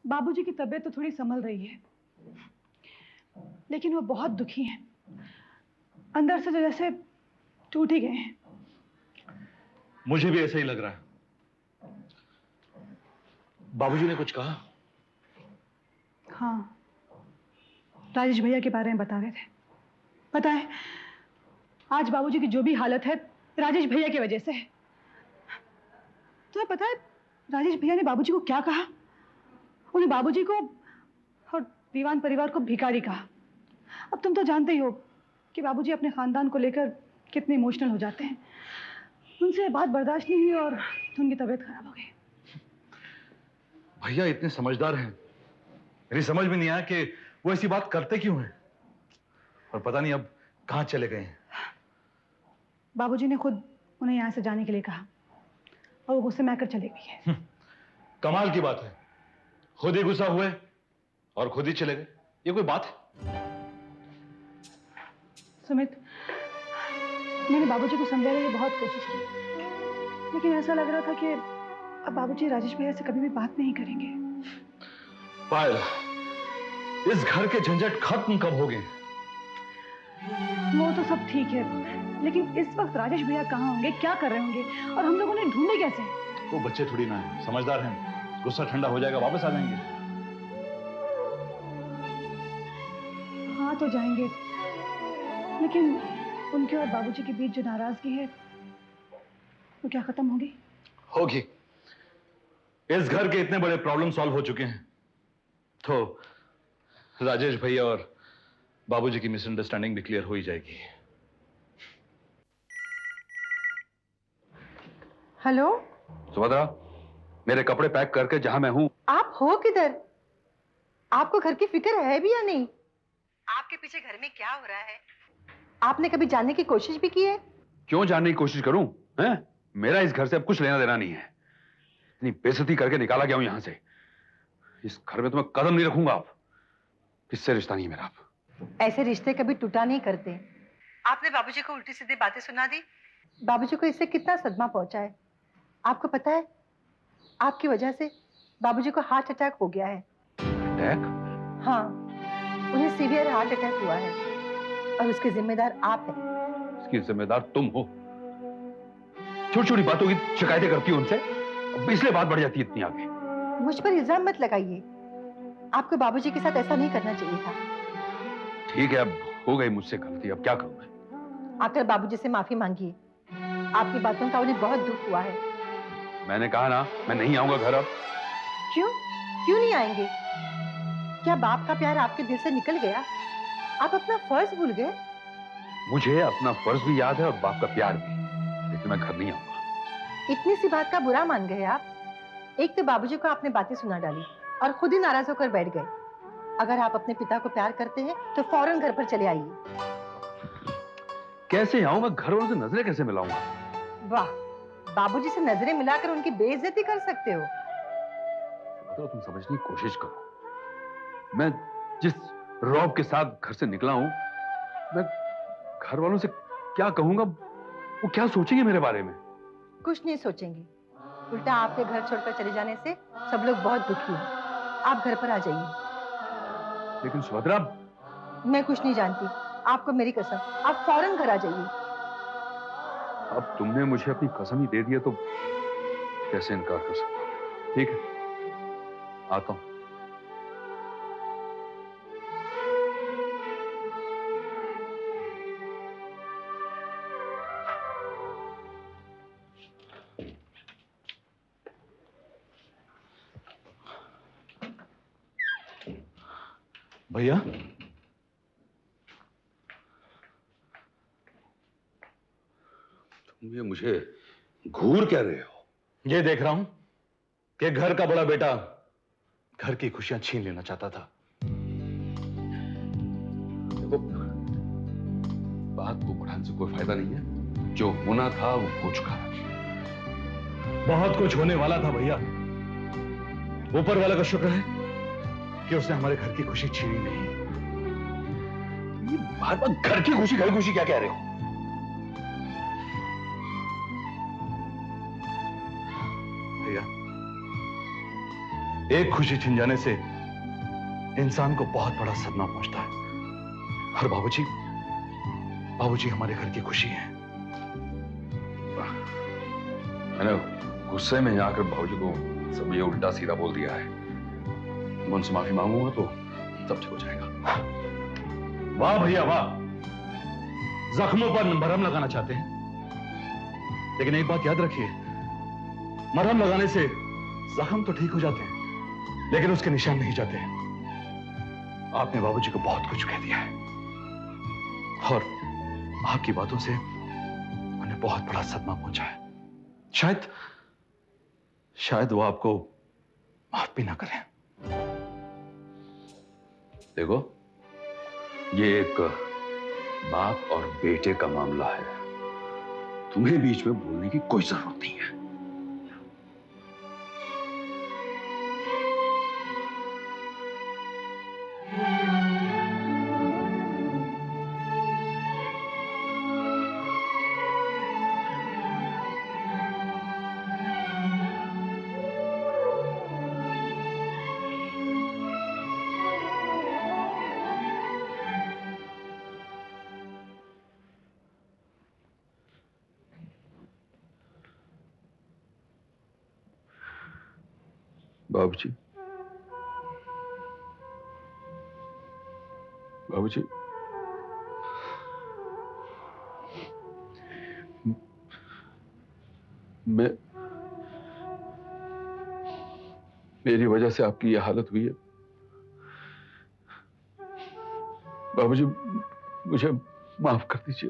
बाबूजी की तबीयत तो थोड़ी संभल रही है, लेकिन वो बहुत दुखी हैं। अंदर से जैसे टूट ही गए हैं। मुझे भी ऐसा ही लग रहा है। बाबूजी ने कुछ कहा? हाँ, राजेश भैया के बारे में बता रहे थे। पता है, आज बाबूजी की जो भी हालत है राजेश भैया की वजह से है। तुम्हें पता है राजेश भैया ने बाबूजी को क्या कहा? उन्हें बाबूजी को और दीवान परिवार को भिखारी कहा। अब तुम तो जानते ही हो कि बाबूजी अपने खानदान को लेकर कितने इमोशनल हो जाते हैं। उनसे बात बर्दाश्त नहीं हुई और उनकी तबीयत खराब हो गई। भैया इतने समझदार हैं, मेरी समझ में नहीं आया कि वो ऐसी बात करते क्यों हैं। और पता नहीं अब कहां चले गए हैं। बाबूजी ने खुद उन्हें यहाँ से जाने के लिए कहा और वो गुस्से में आकर चले गई है। कमाल की बात है, खुद ही गुस्सा हुए और खुद ही चले गए। ये कोई बात है? सुमित, मैंने बाबूजी को समझाने की बहुत कोशिश की, लेकिन ऐसा लग रहा था कि अब बाबूजी राजेश भैया से कभी भी बात नहीं करेंगे। पायल, इस घर के झंझट खत्म कब होंगे? वो तो सब ठीक है, लेकिन इस वक्त राजेश भैया कहाँ होंगे, क्या कर रहे होंगे और हम लोग उन्हें ढूंढे कैसे? वो बच्चे थोड़ी ना है, समझदार हैं। गुस्सा ठंडा हो जाएगा, वापस आ जाएंगे। हाँ तो जाएंगे, लेकिन उनके और बाबूजी के बीच जो नाराजगी है वो क्या खत्म होगी? होगी। इस घर के इतने बड़े प्रॉब्लम सॉल्व हो चुके हैं, तो राजेश भैया और बाबूजी की मिसअंडरस्टैंडिंग भी क्लियर हो ही जाएगी। हेलो सुभद्रा, मेरे कपड़े पैक करके जहां मैं हूं। आप हो किधर? आपको घर की फिक्र है भी या नहीं? आपके पीछे घर में क्या हो रहा है? आपने कभी जानने की कोशिश भी की है? क्यों जानने की कोशिश करूं? हैं? मेरा इस घर से अब कुछ लेना देना नहीं है। इतनी बेइज्जती करके निकाला गया हूं यहां से। इस घर में तो मैं कदम नहीं रखूंगा अब। किससे रिश्ता नहीं है मेरा अब। ऐसे रिश्ते कभी टूटा नहीं करते। आपने बाबूजी को उल्टी सीधी बातें सुना दी। बाबूजी को इससे कितना सदमा पहुंचा है आपको पता है? आपकी वजह से बाबूजी को हार्ट अटैक हो गया है। अटैक? हाँ, उन्हें सीवियर हार्ट अटैक हुआ है और उसके जिम्मेदार आप हैं। इसकी जिम्मेदार तुम हो। छोटी छोटी बातों की शिकायतें करती हो उनसे, अब इसलिए बात बढ़ जाती है इतनी आगे। मुझ पर इल्जाम मत लगाइए। आपको बाबूजी के साथ ऐसा नहीं करना चाहिए था। ठीक है, अब हो गई मुझसे गलती, अब क्या करूं मैं? आकर बाबूजी से माफी मांगिए। आपकी बातों का उन्हें बहुत दुख हुआ है। मैंने कहा ना, मैं नहीं आऊंगा घर अब। क्यों? क्यों नहीं आएंगे? क्या बाप का प्यार आपके दिल से निकल गया? आप अपना फर्ज भूल गए? मुझे अपना फर्ज भी याद है और बाप का प्यार भी, लेकिन मैं घर नहीं आऊंगा। इतनी सी बात का बुरा मान गए आप? एक तो बाबूजी को आपने बातें सुना डाली और खुद ही नाराज होकर बैठ गए। अगर आप अपने पिता को प्यार करते हैं तो फौरन घर पर चले आइए। कैसे आऊं मैं? घर वालों से नजरें कैसे मिलाऊंगा? वाह, बाबूजी से नजरें मिलाकर उनकी बेइज्जती कर सकते हो। तो तुम समझने की कोशिश करो। मैं जिस रौब के साथ घर से निकला हूं, मैं घर वालों से क्या कहूंगा? वो क्या सोचेंगे मेरे बारे में? कुछ नहीं सोचेंगे। उल्टा आपके घर छोड़कर चले जाने से सब लोग बहुत दुखी हैं। आप घर पर आ जाइए। लेकिन सुभद्रा, मैं कुछ नहीं जानती। आपको मेरी कसम, आप फौरन घर आ जाइए। अब तुमने मुझे अपनी कसम ही दे दिया तो कैसे इनकार कर सकता? ठीक है, आता हूं। भैया, तुम ये मुझे घूर क्या रहे हो? ये देख रहा हूं कि घर का बड़ा बेटा घर की खुशियां छीन लेना चाहता था। देखो, बात को बढ़ाने से कोई फायदा नहीं है। जो होना था वो हो चुका है। बहुत कुछ होने वाला था भैया। ऊपर वाला का शुक्र है कि उसने हमारे घर की खुशी छीनी नहीं। ये बार बार घर की खुशी क्या कह रहे हो? भैया, एक खुशी छिन जाने से इंसान को बहुत बड़ा सदमा पहुंचता है। और बाबूजी हमारे घर की खुशी है। मैंने गुस्से में आकर बाबूजी को सब ये उल्टा सीधा बोल दिया है। मैं उनसे माफी मांगूंगा तो सब ठीक हो जाएगा। वाह भैया वाह, जख्मों पर मरहम लगाना चाहते हैं, लेकिन एक बात याद रखिए, मरहम लगाने से जख्म तो ठीक हो जाते हैं, लेकिन उसके निशान नहीं जाते हैं। आपने बाबूजी को बहुत कुछ कह दिया है और आपकी बातों से उन्हें बहुत बड़ा सदमा पहुंचा है। शायद वो आपको माफ भी ना करें। देखो, ये एक बाप और बेटे का मामला है, तुम्हें बीच में बोलने की कोई जरूरत नहीं है। बाबूजी, बाबूजी, मेरी वजह से आपकी यह हालत हुई है। बाबूजी, मुझे माफ कर दीजिए।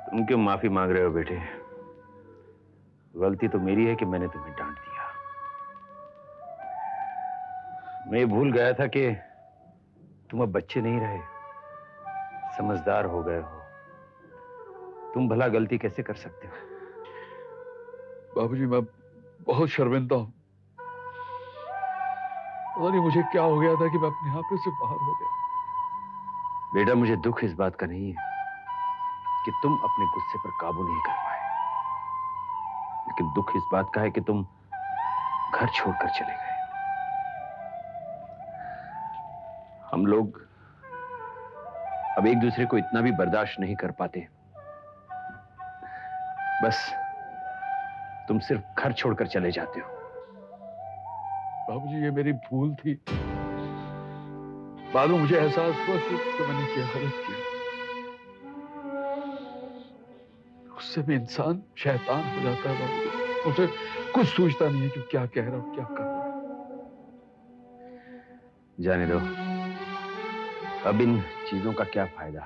तुम क्यों माफी मांग रहे हो बेटे? गलती तो मेरी है कि मैंने तुम्हें डांट दिया। मैं ये भूल गया था कि तुम अब बच्चे नहीं रहे, समझदार हो गए हो। तुम भला गलती कैसे कर सकते हो? बाबूजी, मैं बहुत शर्मिंदा हूं। पता नहीं मुझे क्या हो गया था कि मैं अपने हाथों से बाहर हो गया। बेटा, मुझे दुख इस बात का नहीं है कि तुम अपने गुस्से पर काबू नहीं कर पाए, लेकिन दुख इस बात का है कि तुम घर छोड़कर चले गए। हम लोग अब एक दूसरे को इतना भी बर्दाश्त नहीं कर पाते। बस तुम सिर्फ घर छोड़कर चले जाते हो। बाबूजी, ये मेरी भूल थी। बाद में मुझे एहसास हुआ कि मैंने क्या गलत किया। गुस्से में इंसान शैतान हो जाता है बाबूजी। मुझे कुछ सोचता नहीं है कि क्या कह रहा हूं, क्या कर रहा हूं। जाने दो, अब इन चीजों का क्या फायदा।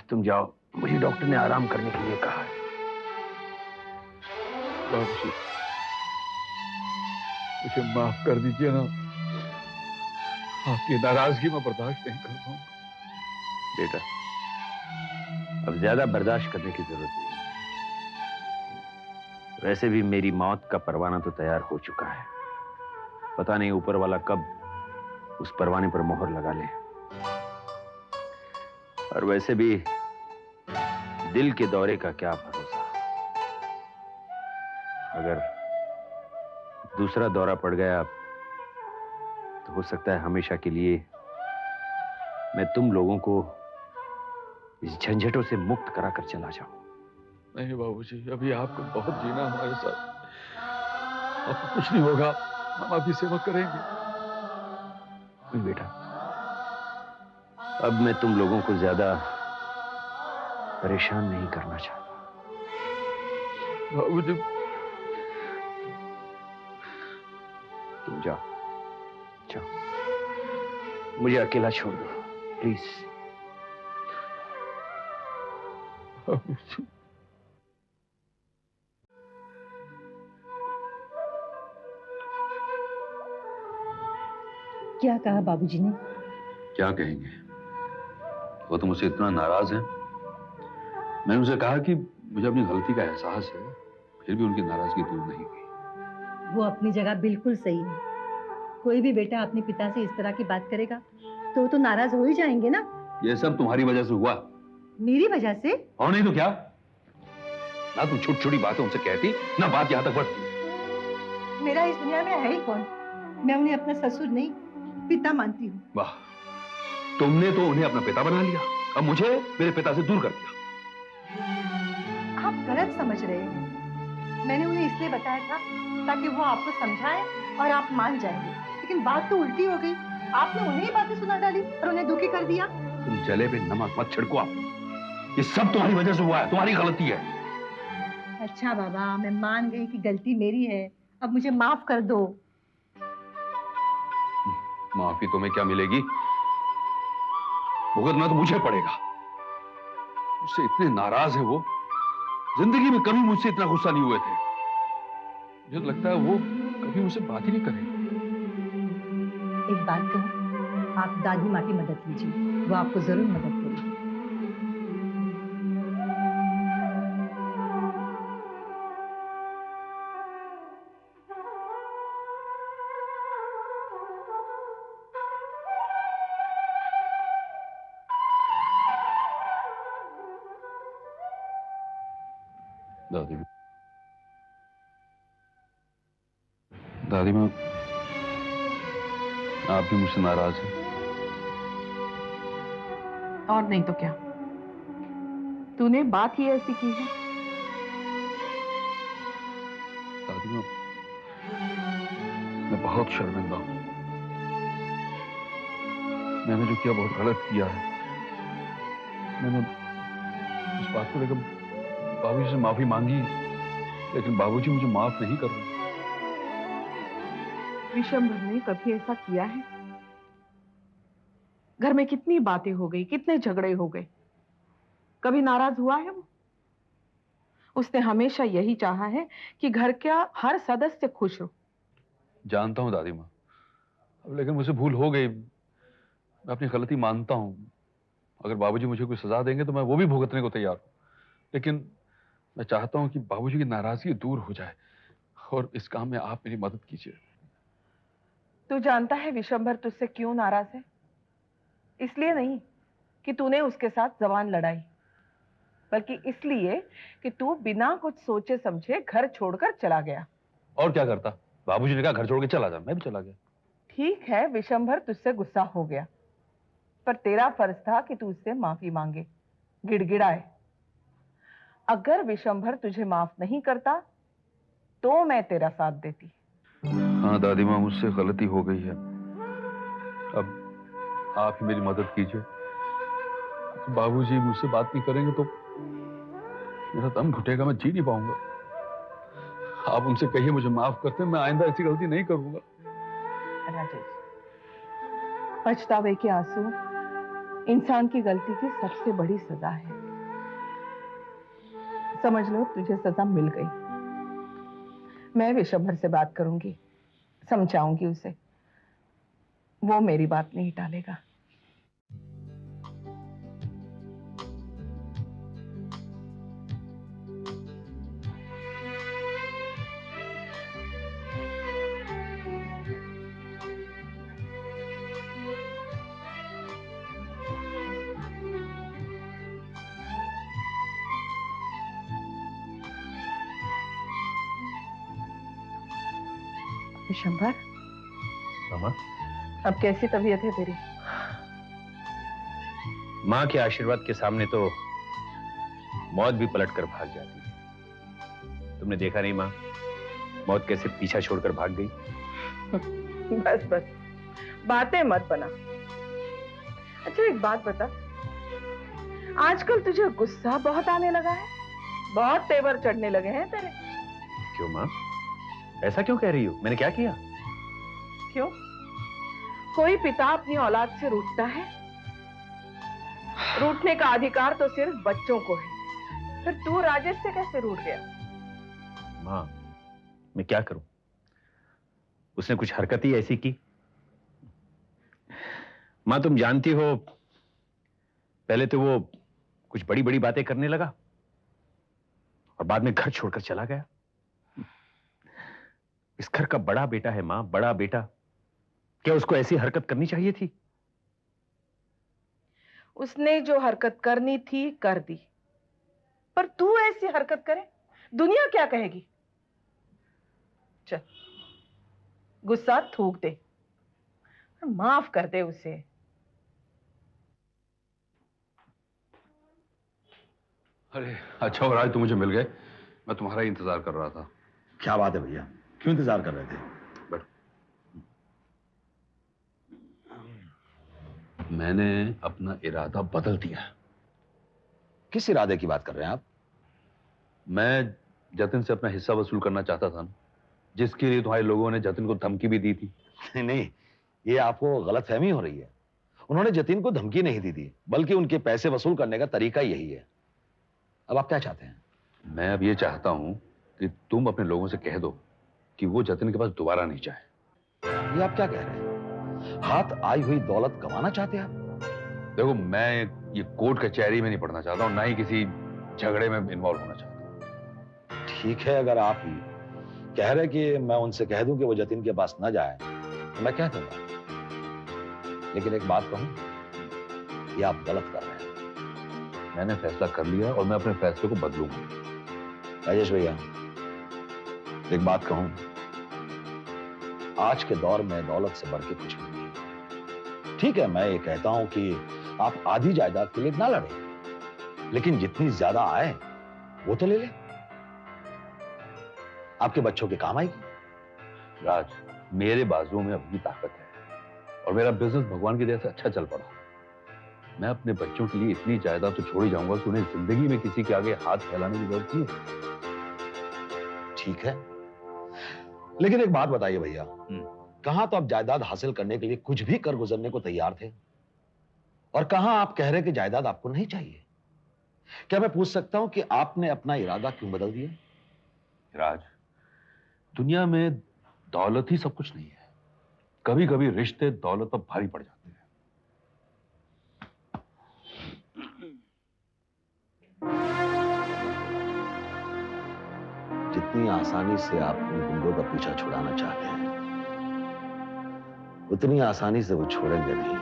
तुम जाओ, मुझे डॉक्टर ने आराम करने के लिए कहा है। बाबूजी, मुझे माफ कर दीजिए ना। आपकी नाराजगी मैं बर्दाश्त नहीं कर पाऊंगा। बेटा, अब ज्यादा बर्दाश्त करने की जरूरत नहीं। वैसे भी मेरी मौत का परवाना तो तैयार हो चुका है। पता नहीं ऊपर वाला कब उस परवाने पर मोहर लगा ले। और वैसे भी दिल के दौरे का क्या भरोसा। अगर दूसरा दौरा पड़ गया तो हो सकता है हमेशा के लिए मैं तुम लोगों को इस झंझटों से मुक्त कराकर चला जाऊं। नहीं बाबूजी, अभी आपको बहुत जीना हमारे साथ। आपको कुछ नहीं होगा, हम आपकी सेवा करेंगे। बेटा, अब मैं तुम लोगों को ज्यादा परेशान नहीं करना चाहता। बाबूजी, तुम जाओ, जाओ, मुझे अकेला छोड़ दो प्लीज। बाबूजी, क्या कहा बाबूजी ने? क्या कहेंगे? वो तो मुझसे इतना नाराज है। मैंने उनसे कहा कि मुझे अपनी गलती का एहसास है, फिर भी उनकी नाराजगी दूर नहीं हुई। वो अपनी जगह बिल्कुल सही है। कोई भी बेटा अपने पिता से इस तरह की बात करेगा तो वो तो नाराज हो ही जाएंगे ना। ये सब तुम्हारी वजह से हुआ। मेरी वजह से? और नहीं तो क्या? ना तुम छोटी छोटी बातें उनसे कहती, ना बात यहां तक बढ़ती। मेरा इस दुनिया में है ही कौन? मैं उन्हें अपना ससुर नहीं, पिता मानती हूँ। वाह, तुमने तो उन्हें अपना पिता बना लिया, अब मुझे मेरे पिता से दूर कर दिया। आप गलत समझ रहे हैं। मैंने उन्हें इसलिए बताया था ताकि वो आपको समझाए और आप मान जाएंगे, लेकिन बात तो उल्टी हो गई। आपने उन्हें ही बातें सुना डाली और उन्हें दुखी कर दिया। तुम जले पे नमक मत छिड़को आप, ये सब तुम्हारी वजह से हुआ है, तुम्हारी गलती है। अच्छा बाबा, मैं मान गई कि गलती मेरी है, अब मुझे माफ कर दो। माफी तुम्हें क्या मिलेगी, भुगतना तो मुझे पड़ेगा। मुझसे इतने नाराज है वो, जिंदगी में कभी मुझसे इतना गुस्सा नहीं हुए थे। मुझे तो लगता है वो कभी मुझसे बात ही नहीं करेंगे। एक बात कहूँ, आप दादी माँ की मदद लीजिए, वो आपको जरूर मदद करेगी। दादी दादी माँ, आप भी मुझसे नाराज हैं। और नहीं तो क्या, तूने बात ही ऐसी की है। दादी माँ, मैं बहुत शर्मिंदा हूँ। मैंने जो किया बहुत गलत किया है। मैंने इस बात को लेकर बाबूजी से माफी मांगी, लेकिन बाबूजी मुझे माफ नहीं कर रहे। विशंभर ने कभी ऐसा किया है? घर में कितनी बातें हो गई, कितने झगड़े हो गए, कभी नाराज हुआ है वो? उसने हमेशा यही चाहा है कि घर का हर सदस्य खुश हो। जानता हूं दादी माँ, अब लेकिन मुझसे भूल हो गई। मैं अपनी गलती मानता हूं। अगर बाबूजी मुझे कोई सजा देंगे तो मैं वो भी भुगतने को तैयार हूं, लेकिन मैं चाहता हूं कि बाबूजी की नाराजगी दूर हो जाए, और इस काम में आप मेरी मदद कीजिए। तू जानता है विशंभर तुझसे क्यों नाराज है? इसलिए नहीं कि तूने उसके साथ जबान लड़ाई, बल्कि इसलिए कि तू बिना कुछ सोचे समझे घर छोड़कर चला गया। और क्या करता, बाबूजी ने कहा घर छोड़ के चला जा, मैं भी चला गया। ठीक है, विशंभर तुझसे गुस्सा हो गया, पर तेरा फर्ज था कि तू उससे माफी मांगे, गिड़गिड़ाए। अगर विशंभर तुझे माफ नहीं करता तो मैं तेरा साथ देती। हाँ दादी माँ, मुझसे गलती हो गई है। अब आप ही मेरी मदद कीजिए। बाबूजी मुझसे बात नहीं करेंगे तो मेरा दम घुटेगा, मैं जी नहीं पाऊंगा। आप उनसे कहिए मुझे माफ करते हैं, मैं आइंदा ऐसी गलती नहीं करूंगा। राजेश, पछतावे के आंसू इंसान की गलती की सबसे बड़ी सजा है। समझ लो तुझे सजा मिल गई। मैं विशंभर से बात करूंगी, समझाऊंगी उसे, वो मेरी बात नहीं टालेगा। विशंभर, मामा, अब कैसी तबीयत है तेरी? माँ के आशीर्वाद के सामने तो मौत भी पलट कर भाग जाती है। तुमने देखा नहीं माँ, मौत कैसे पीछा छोड़कर भाग गई? बस बस, बातें मत बना। अच्छा एक बात बता, आजकल तुझे गुस्सा बहुत आने लगा है, बहुत तेवर चढ़ने लगे हैं तेरे। क्यों माँ, ऐसा क्यों कह रही हो? मैंने क्या किया? क्यों? कोई पिता अपनी औलाद से रूठता है? रूठने का अधिकार तो सिर्फ बच्चों को है, फिर तू राजेश से कैसे रूठ गया? माँ, मैं क्या करूं? उसने कुछ हरकत ही ऐसी की। माँ तुम जानती हो, पहले तो वो कुछ बड़ी बड़ी बातें करने लगा और बाद में घर छोड़कर चला गया। इस घर का बड़ा बेटा है माँ, बड़ा बेटा। क्या उसको ऐसी हरकत करनी चाहिए थी? उसने जो हरकत करनी थी कर दी, पर तू ऐसी हरकत करे? दुनिया क्या कहेगी? चल, गुस्सा थूक दे, माफ कर दे उसे। अरे अच्छा हो राज, तुम मुझे मिल गए। मैं तुम्हारा ही इंतजार कर रहा था। क्या बात है भैया, क्यों इंतजार कर रहे थे? बैठो। मैंने अपना इरादा बदल दिया। किस इरादे की बात कर रहे हैं आप? मैं जतिन से अपना हिस्सा वसूल करना चाहता था ना, जिसके लिए तुम्हारे लोगों ने जतिन को धमकी भी दी थी। नहीं नहीं, ये आपको गलतफहमी हो रही है। उन्होंने जतिन को धमकी नहीं दी थी, बल्कि उनके पैसे वसूल करने का तरीका यही है। अब आप क्या चाहते हैं? मैं अब ये चाहता हूं कि तुम अपने लोगों से कह दो कि वो जतिन के पास दोबारा नहीं जाए। ये आप क्या कह रहे हैं? हाथ आई हुई दौलत कमाना चाहते हैं आप? देखो, मैं ये कोर्ट कचहरी में नहीं पढ़ना चाहता हूं, ना ही किसी झगड़े में इन्वॉल्व होना चाहता हूं। ठीक है, अगर आप ही कह रहे कि मैं उनसे कह दूं कि वो जतिन के पास ना जाए, तो मैं कह दूंगा। लेकिन एक बात कहूं, ये आप गलत कर रहे हैं। मैंने फैसला कर लिया और मैं अपने फैसले को बदलूंगा। राजेश भैया, एक बात कहूं, आज के दौर में दौलत से बढ़ के कुछ भी नहीं। ठीक है, मैं ये कहता हूं कि आप आधी जायदाद के लिए ना लड़े, लेकिन जितनी ज्यादा आए वो तो ले ले, आपके बच्चों के काम आएगी। राज, मेरे बाजुओं में अभी भी ताकत है और मेरा बिजनेस भगवान की दया से अच्छा चल पड़ा। मैं अपने बच्चों के लिए इतनी जायदाद तो छोड़ ही जाऊंगा कि उन्हें जिंदगी में किसी के आगे हाथ फैलाने की जरूरत नहीं है। ठीक है, लेकिन एक बात बताइए भैया, कहां तो आप जायदाद हासिल करने के लिए कुछ भी कर गुजरने को तैयार थे, और कहां आप कह रहे कि जायदाद आपको नहीं चाहिए। क्या मैं पूछ सकता हूं कि आपने अपना इरादा क्यों बदल दिया? राज, दुनिया में दौलत ही सब कुछ नहीं है। कभी कभी रिश्ते दौलत पर भारी पड़ जाते हैं। जितनी आसानी से आप उन गुंडों का पीछा छुड़ाना चाहते हैं, उतनी आसानी से वो छोड़ेंगे नहीं।